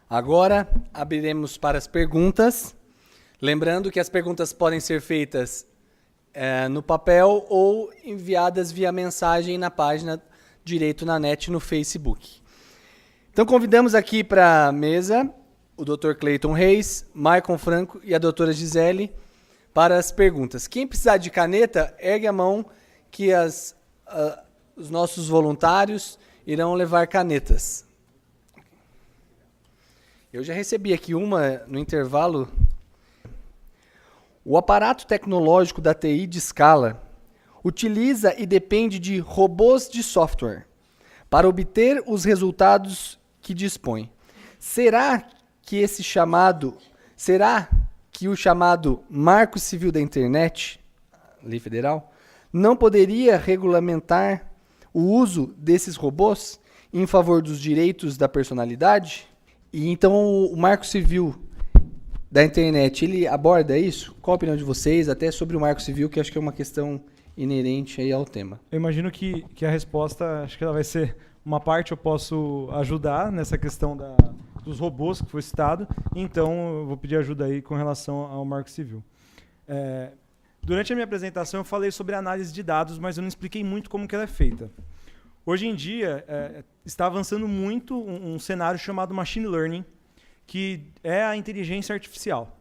Agora, abriremos para as perguntas. Lembrando que as perguntas podem ser feitas no papel ou enviadas via mensagem na página Direito na Net no Facebook. Então, convidamos aqui para a mesa o Dr. Cleiton Reis, Maicon Franco e a doutora Gisele para as perguntas. Quem precisar de caneta, ergue a mão que os nossos voluntários irão levar canetas. Eu já recebi aqui uma no intervalo. O aparato tecnológico da TI de escala utiliza e depende de robôs de software para obter os resultados que dispõe. Será que o chamado Marco Civil da Internet, Lei Federal, não poderia regulamentar o uso desses robôs em favor dos direitos da personalidade? E então o Marco Civil da Internet, ele aborda isso? Qual a opinião de vocês, até sobre o Marco Civil, que acho que é uma questão inerente aí ao tema? Eu imagino que a resposta, acho que ela vai ser uma parte eu posso ajudar nessa questão dos robôs que foi citado, então eu vou pedir ajuda aí com relação ao Marco Civil. Durante a minha apresentação eu falei sobre análise de dados, mas eu não expliquei muito como que ela é feita. Hoje em dia está avançando muito um cenário chamado Machine Learning, que é a inteligência artificial.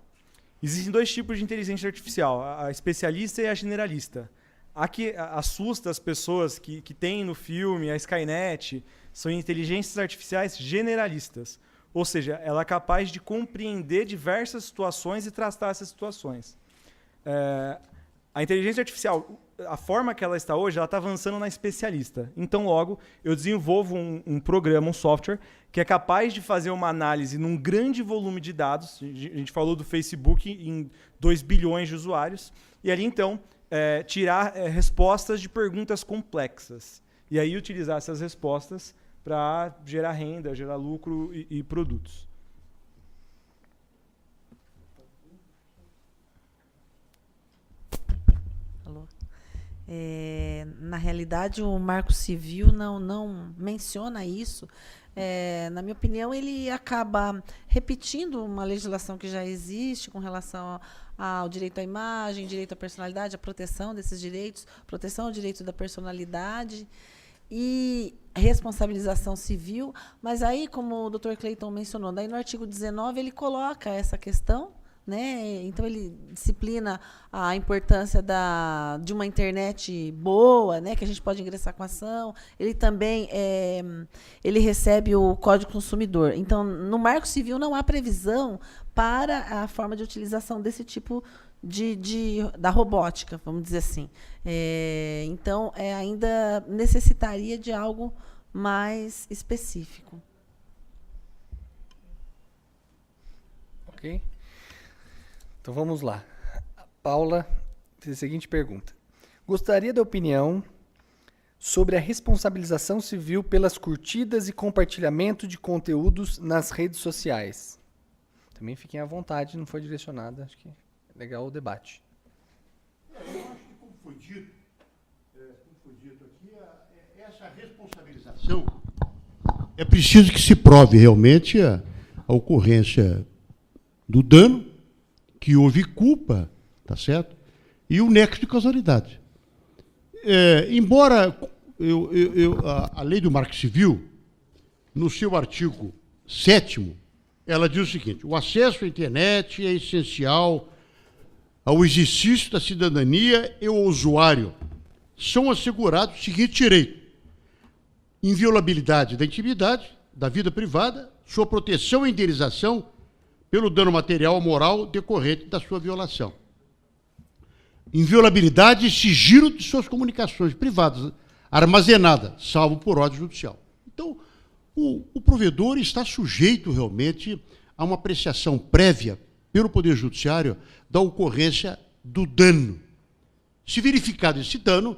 Existem dois tipos de inteligência artificial, a especialista e a generalista. A que assusta as pessoas que tem no filme, a Skynet, são inteligências artificiais generalistas. Ou seja, ela é capaz de compreender diversas situações e tratar essas situações. A inteligência artificial, a forma que ela está hoje, ela está avançando na especialista. Então, logo, eu desenvolvo um programa, um software, que é capaz de fazer uma análise num grande volume de dados. A gente falou do Facebook em 2 bilhões de usuários. E ali, então, tirar respostas de perguntas complexas. E aí utilizar essas respostas para gerar renda, gerar lucro e produtos. Alô? Na realidade, o Marco Civil não menciona isso. Na minha opinião, ele acaba repetindo uma legislação que já existe com relação ao direito à imagem, direito à personalidade, a proteção desses direitos, proteção ao direito da personalidade e responsabilização civil. Mas aí, como o Dr. Cleiton mencionou, daí no artigo 19 ele coloca essa questão, né? Então ele disciplina a importância de uma internet boa, né? Que a gente pode ingressar com ação. Ele também ele recebe o Código Consumidor. Então, no Marco Civil não há previsão para a forma de utilização desse tipo da robótica, vamos dizer assim. Então, ainda necessitaria de algo mais específico. Ok. Então vamos lá. A Paula fez a seguinte pergunta. Gostaria da opinião sobre a responsabilização civil pelas curtidas e compartilhamento de conteúdos nas redes sociais. Também fiquem à vontade, não foi direcionada, acho que é legal o debate. Eu acho que, como foi dito aqui, essa responsabilização é preciso que se prove realmente a ocorrência do dano, que houve culpa, tá certo? E o nexo de causalidade. Embora a lei do Marco Civil, no seu artigo 7º, ela diz o seguinte: o acesso à internet é essencial ao exercício da cidadania e ao usuário. São assegurados o seguinte direito: inviolabilidade da intimidade, da vida privada, sua proteção e indenização pelo dano material ou moral decorrente da sua violação. Inviolabilidade e sigilo de suas comunicações privadas, armazenadas, salvo por ordem judicial. Então, o provedor está sujeito realmente a uma apreciação prévia pelo Poder Judiciário da ocorrência do dano. Se verificado esse dano,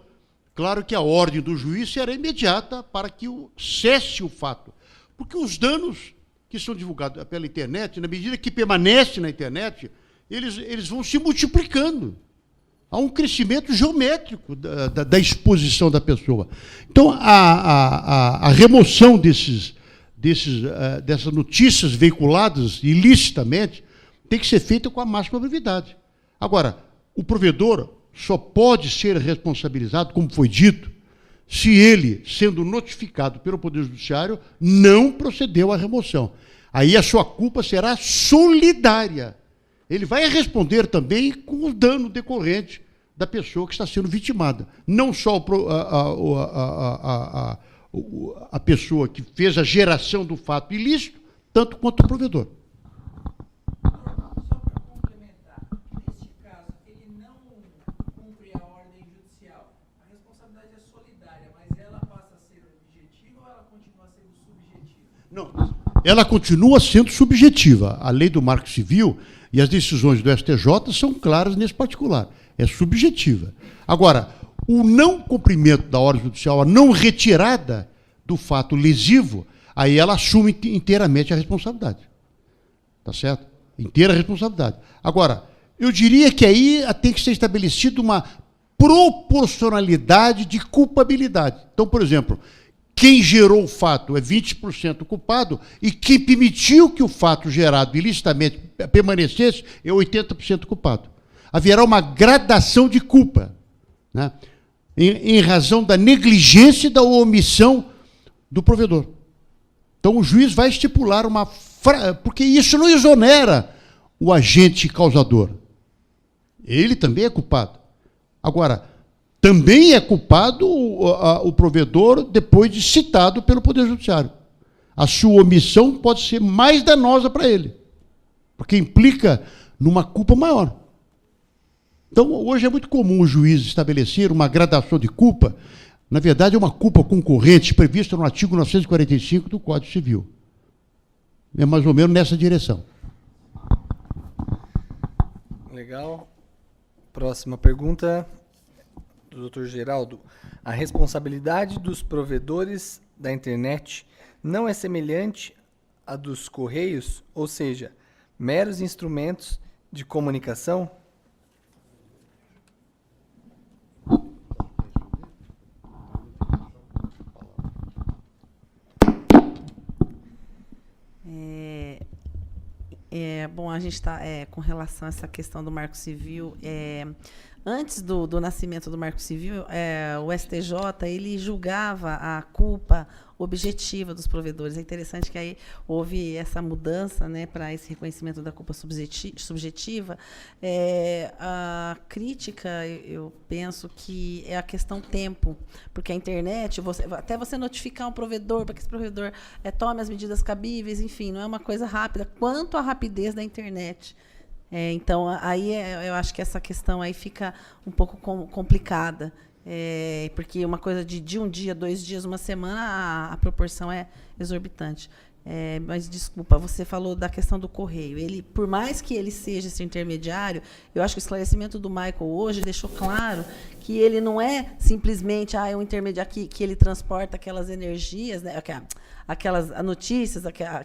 claro que a ordem do juiz será imediata para que cesse o fato. Porque os danos que são divulgados pela internet, na medida que permanecem na internet, eles vão se multiplicando. Há um crescimento geométrico da exposição da pessoa. Então, a remoção dessas notícias veiculadas ilicitamente tem que ser feita com a máxima brevidade. Agora, o provedor só pode ser responsabilizado, como foi dito, se ele, sendo notificado pelo Poder Judiciário, não procedeu à remoção. Aí a sua culpa será solidária. Ele vai responder também com o dano decorrente da pessoa que está sendo vitimada. Não só a pessoa que fez a geração do fato ilícito, tanto quanto o provedor. Só para complementar, neste caso, ele não cumpre a ordem judicial. A responsabilidade é solidária, mas ela passa a ser objetiva ou ela continua sendo subjetiva? Não, ela continua sendo subjetiva. A lei do Marco Civil e as decisões do STJ são claras nesse particular. É subjetiva. Agora, o não cumprimento da ordem judicial, a não retirada do fato lesivo, aí ela assume inteiramente a responsabilidade. Tá certo? Inteira responsabilidade. Agora, eu diria que aí tem que ser estabelecida uma proporcionalidade de culpabilidade. Então, por exemplo, quem gerou o fato é 20% culpado e quem permitiu que o fato gerado ilicitamente permanecesse é 80% culpado. Haverá uma gradação de culpa, né? Em razão da negligência e da omissão do provedor. Então o juiz vai estipular porque isso não exonera o agente causador. Ele também é culpado. Agora, também é culpado o provedor depois de citado pelo Poder Judiciário. A sua omissão pode ser mais danosa para ele, porque implica numa culpa maior. Então, hoje é muito comum o juiz estabelecer uma gradação de culpa. Na verdade, é uma culpa concorrente prevista no artigo 945 do Código Civil. É mais ou menos nessa direção. Legal. Próxima pergunta do Dr. Geraldo. A responsabilidade dos provedores da internet não é semelhante à dos correios, ou seja, meros instrumentos de comunicação? Bom, a gente está com relação a essa questão do Marco Civil. Antes do nascimento do Marco Civil, o STJ ele julgava a culpa objetiva dos provedores. É interessante que aí houve essa mudança, né, para esse reconhecimento da culpa subjetiva. A crítica, eu penso que é a questão tempo, porque a internet, até você notificar um provedor, para que esse provedor tome as medidas cabíveis, enfim, não é uma coisa rápida, quanto a rapidez da internet. Então, aí eu acho que essa questão aí fica um pouco complicada, porque uma coisa de um dia, 2 dias, uma semana, a proporção é exorbitante. Mas, desculpa, você falou da questão do correio. Ele, por mais que ele seja esse intermediário, eu acho que o esclarecimento do Michael hoje deixou claro que ele não é simplesmente um intermediário que ele transporta aquelas energias, né, aquelas notícias,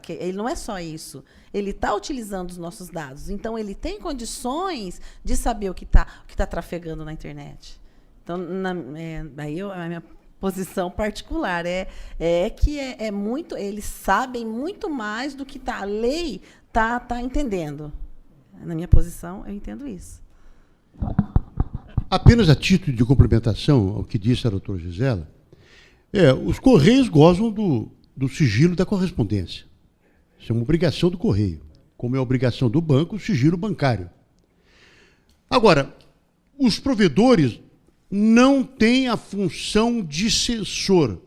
ele não é só isso. Ele está utilizando os nossos dados. Então, ele tem condições de saber o que tá trafegando na internet. Então, aí a minha posição particular que muito, eles sabem muito mais do que a lei tá entendendo. Na minha posição, eu entendo isso. Apenas a título de complementação ao que disse a doutora Gisela, os Correios gozam do sigilo da correspondência. Isso é uma obrigação do Correio, como é a obrigação do banco, o sigilo bancário. Agora, os provedores não têm a função de censor,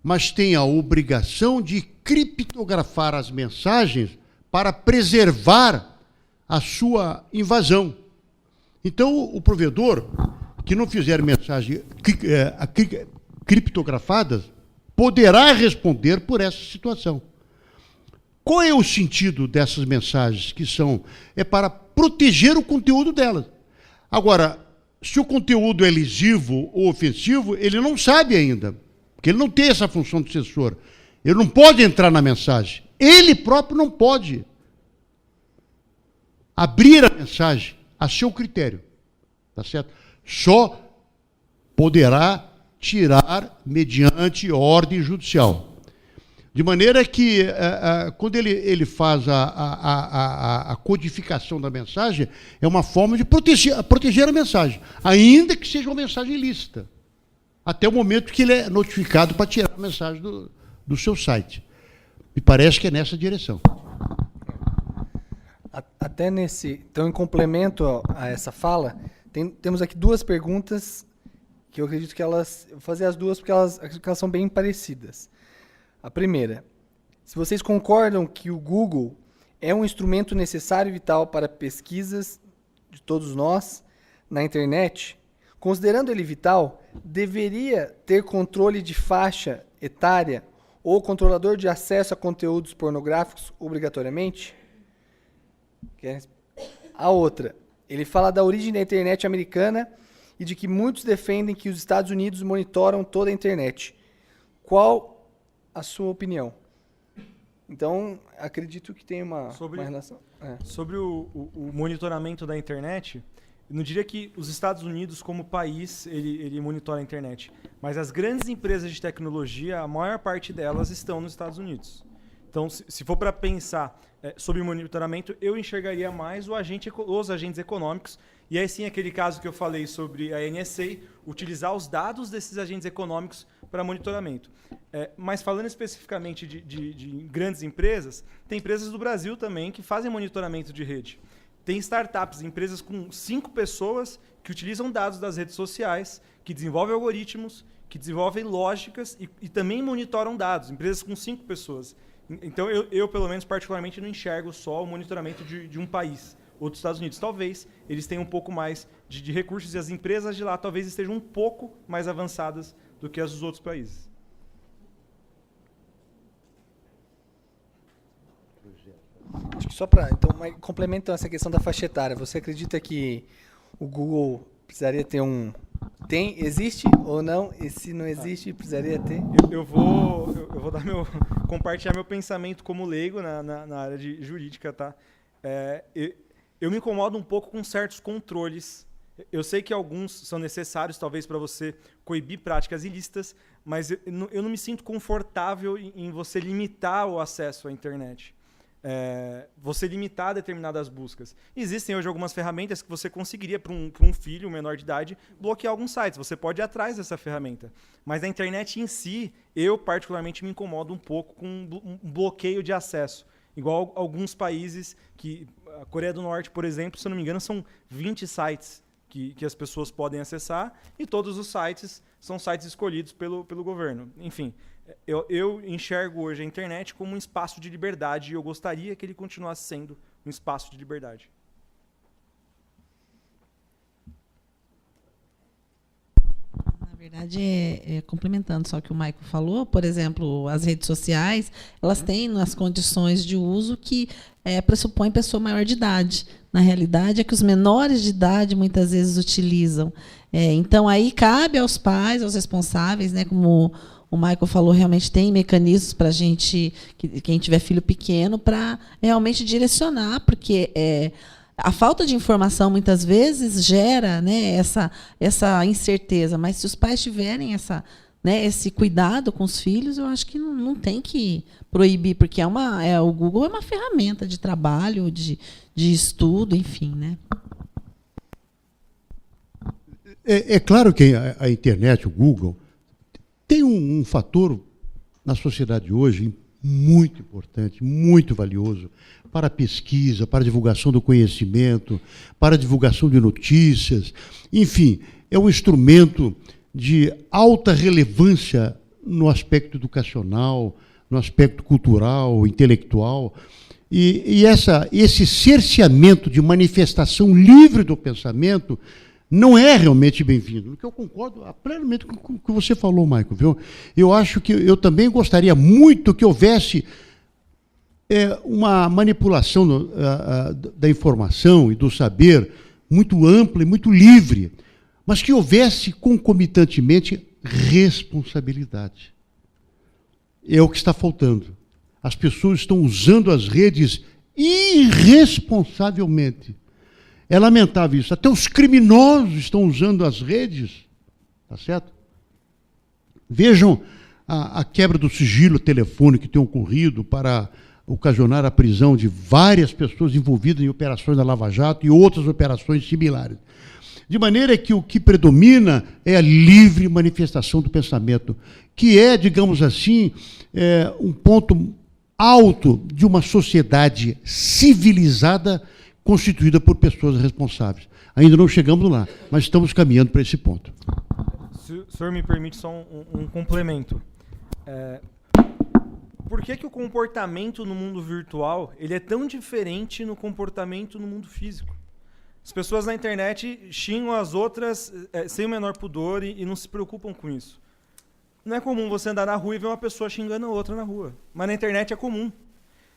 mas têm a obrigação de criptografar as mensagens para preservar a sua invasão. Então, o provedor que não fizer mensagens criptografadas poderá responder por essa situação. Qual é o sentido dessas mensagens que são? É para proteger o conteúdo delas. Agora, se o conteúdo é lesivo ou ofensivo, ele não sabe ainda, porque ele não tem essa função de censor. Ele não pode entrar na mensagem. Ele próprio não pode abrir a mensagem a seu critério. Tá certo? Só poderá tirar mediante ordem judicial. De maneira que, quando ele faz a codificação da mensagem, é uma forma de proteger a mensagem, ainda que seja uma mensagem ilícita, até o momento que ele é notificado para tirar a mensagem do seu site. Me parece que é nessa direção. Até então, em complemento a essa fala, temos aqui duas perguntas que eu acredito que vou fazer as duas porque elas são bem parecidas. A primeira, se vocês concordam que o Google é um instrumento necessário e vital para pesquisas de todos nós na internet, considerando ele vital, deveria ter controle de faixa etária ou controlador de acesso a conteúdos pornográficos obrigatoriamente? A outra, ele fala da origem da internet americana e de que muitos defendem que os Estados Unidos monitoram toda a internet. Qual a sua opinião? Então, acredito que tem uma relação. Sobre o monitoramento da internet, eu não diria que os Estados Unidos, como país, ele monitora a internet. Mas as grandes empresas de tecnologia, a maior parte delas estão nos Estados Unidos. Então, se for para pensar sobre monitoramento, eu enxergaria mais os agentes econômicos. E aí sim, aquele caso que eu falei sobre a NSA, utilizar os dados desses agentes econômicos para monitoramento. Mas falando especificamente de grandes empresas, tem empresas do Brasil também que fazem monitoramento de rede. Tem startups, empresas com 5 pessoas que utilizam dados das redes sociais, que desenvolvem algoritmos, que desenvolvem lógicas e também monitoram dados. Empresas com 5 pessoas. Então, eu, pelo menos, particularmente, não enxergo só o monitoramento de um país ou dos Estados Unidos. Talvez eles tenham um pouco mais de recursos e as empresas de lá talvez estejam um pouco mais avançadas do que as dos outros países. Acho que só para complementando essa questão da faixa etária, você acredita que o Google precisaria ter existe ou não? E se não existe, precisaria ter? Eu vou compartilhar meu pensamento como leigo na área de jurídica, tá? Eu me incomodo um pouco com certos controles. Eu sei que alguns são necessários, talvez, para você coibir práticas ilícitas, mas eu não me sinto confortável em você limitar o acesso à internet. Você limitar determinadas buscas. Existem hoje algumas ferramentas que você conseguiria, para um filho menor de idade, bloquear alguns sites. Você pode ir atrás dessa ferramenta. Mas a internet em si, eu particularmente me incomodo um pouco com um bloqueio de acesso. Igual alguns países, a Coreia do Norte, por exemplo, se eu não me engano, são 20 sites que as pessoas podem acessar, e todos os sites são sites escolhidos pelo governo. Enfim, eu enxergo hoje a internet como um espaço de liberdade e eu gostaria que ele continuasse sendo um espaço de liberdade. Na verdade, complementando só o que o Maico falou, por exemplo, as redes sociais, elas têm as condições de uso que pressupõem pessoa maior de idade. Na realidade, é que os menores de idade muitas vezes utilizam. Então, aí cabe aos pais, aos responsáveis, né, como o Michael falou, realmente tem mecanismos para a gente, quem tiver filho pequeno, para realmente direcionar, porque a falta de informação muitas vezes gera, né, essa incerteza, mas se os pais tiverem esse cuidado com os filhos, eu acho que não tem que proibir, porque o Google é uma ferramenta de trabalho, de estudo, enfim, né? É claro que a internet, o Google, tem um fator na sociedade hoje muito importante, muito valioso para a pesquisa, para a divulgação do conhecimento, para a divulgação de notícias. Enfim, é um instrumento de alta relevância no aspecto educacional, no aspecto cultural, intelectual. E esse cerceamento de manifestação livre do pensamento não é realmente bem-vindo. O que eu concordo plenamente com o que você falou, Maico, viu? Eu acho que eu também gostaria muito que houvesse uma manipulação da informação e do saber muito ampla e muito livre, mas que houvesse concomitantemente responsabilidade. É o que está faltando. As pessoas estão usando as redes irresponsavelmente. É lamentável isso. Até os criminosos estão usando as redes. Tá certo? Vejam a quebra do sigilo telefônico que tem ocorrido para ocasionar a prisão de várias pessoas envolvidas em operações da Lava Jato e outras operações similares. De maneira que o que predomina é a livre manifestação do pensamento, que é, digamos assim, um ponto alto de uma sociedade civilizada constituída por pessoas responsáveis. Ainda não chegamos lá, mas estamos caminhando para esse ponto. Se o senhor me permite só um complemento. Por que o comportamento no mundo virtual ele é tão diferente no comportamento no mundo físico? As pessoas na internet xingam as outras sem o menor pudor e não se preocupam com isso. Não é comum você andar na rua e ver uma pessoa xingando a outra na rua, mas na internet é comum.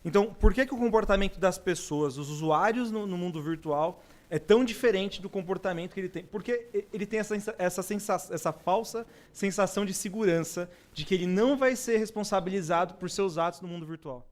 Então, por que o comportamento das pessoas, dos usuários no mundo virtual, é tão diferente do comportamento que ele tem? Porque ele tem essa falsa sensação de segurança de que ele não vai ser responsabilizado por seus atos no mundo virtual.